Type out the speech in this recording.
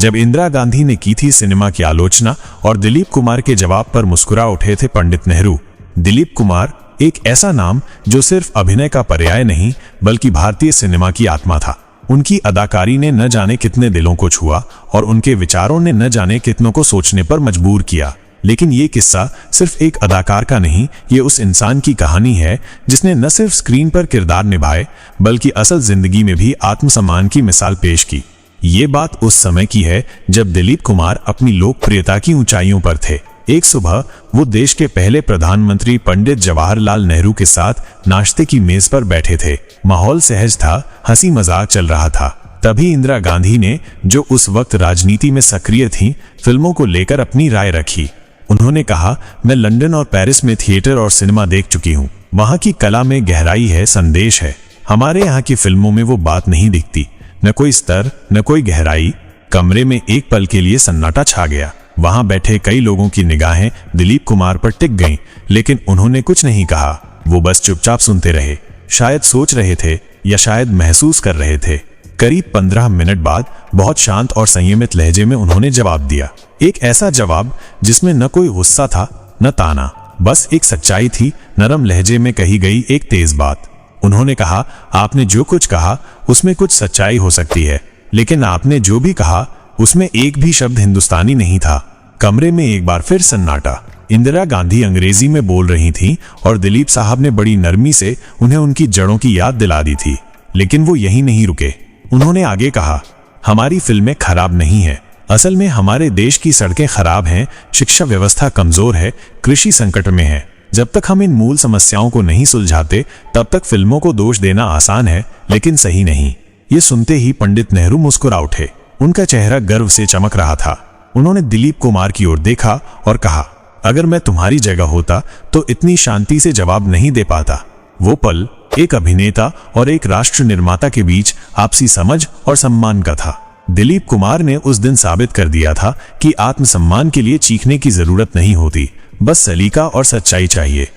जब इंदिरा गांधी ने की थी सिनेमा की आलोचना और दिलीप कुमार के जवाब पर मुस्कुरा उठे थे पंडित नेहरू। दिलीप कुमार एक ऐसा नाम जो सिर्फ अभिनय का पर्याय नहीं बल्कि भारतीय सिनेमा की आत्मा था। उनकी अदाकारी ने न जाने कितने दिलों को छुआ और उनके विचारों ने न जाने कितनों को सोचने पर मजबूर किया। लेकिन ये किस्सा सिर्फ एक अदाकार का नहीं, ये उस इंसान की कहानी है जिसने न सिर्फ स्क्रीन पर किरदार निभाए बल्कि असल जिंदगी में भी आत्मसम्मान की मिसाल पेश की। ये बात उस समय की है जब दिलीप कुमार अपनी लोकप्रियता की ऊंचाइयों पर थे। एक सुबह वो देश के पहले प्रधानमंत्री पंडित जवाहरलाल नेहरू के साथ नाश्ते की मेज पर बैठे थे। माहौल सहज था, हंसी मजाक चल रहा था। तभी इंदिरा गांधी ने, जो उस वक्त राजनीति में सक्रिय थीं, फिल्मों को लेकर अपनी राय रखी। उन्होंने कहा, मैं लंदन और पेरिस में थिएटर और सिनेमा देख चुकी हूँ। वहाँ की कला में गहराई है, संदेश है। हमारे यहाँ की फिल्मों में वो बात नहीं दिखती, न कोई स्तर, न कोई गहराई। कमरे में एक पल के लिए सन्नाटा छा गया। वहां बैठे कई लोगों की निगाहें दिलीप कुमार पर टिक गईं, लेकिन उन्होंने कुछ नहीं कहा। वो बस चुपचाप सुनते रहे। शायद सोच रहे थे या शायद महसूस कर रहे थे। करीब 15 मिनट बाद बहुत शांत और संयमित लहजे में उन्होंने जवाब दिया। एक ऐसा जवाब जिसमें न कोई गुस्सा था न ताना, बस एक सच्चाई थी, नरम लहजे में कही गई एक तेज बात। उन्होंने कहा, आपने जो कुछ कहा उसमें कुछ सच्चाई हो सकती है, लेकिन आपने जो भी कहा उसमें एक भी शब्द हिंदुस्तानी नहीं था। कमरे में एक बार फिर सन्नाटा। इंदिरा गांधी अंग्रेजी में बोल रही थीं और दिलीप साहब ने बड़ी नरमी से उन्हें उनकी जड़ों की याद दिला दी थी। लेकिन वो यहीं नहीं रुके। उन्होंने आगे कहा, हमारी फिल्में खराब नहीं है, असल में हमारे देश की सड़कें खराब हैं, शिक्षा व्यवस्था कमजोर है, कृषि संकट में है। जब तक हम इन मूल समस्याओं को नहीं सुलझाते तब तक फिल्मों को दोष देना आसान है, लेकिन सही नहीं। ये सुनते ही पंडित नेहरू मुस्कुरा उठे। उनका चेहरा गर्व से चमक रहा था। उन्होंने दिलीप कुमार की ओर देखा और कहा, अगर मैं तुम्हारी जगह होता तो इतनी शांति से जवाब नहीं दे पाता। वो पल एक अभिनेता और एक राष्ट्र निर्माता के बीच आपसी समझ और सम्मान का था। दिलीप कुमार ने उस दिन साबित कर दिया था कि आत्मसम्मान के लिए चीखने की जरूरत नहीं होती, बस सलीका और सच्चाई चाहिए।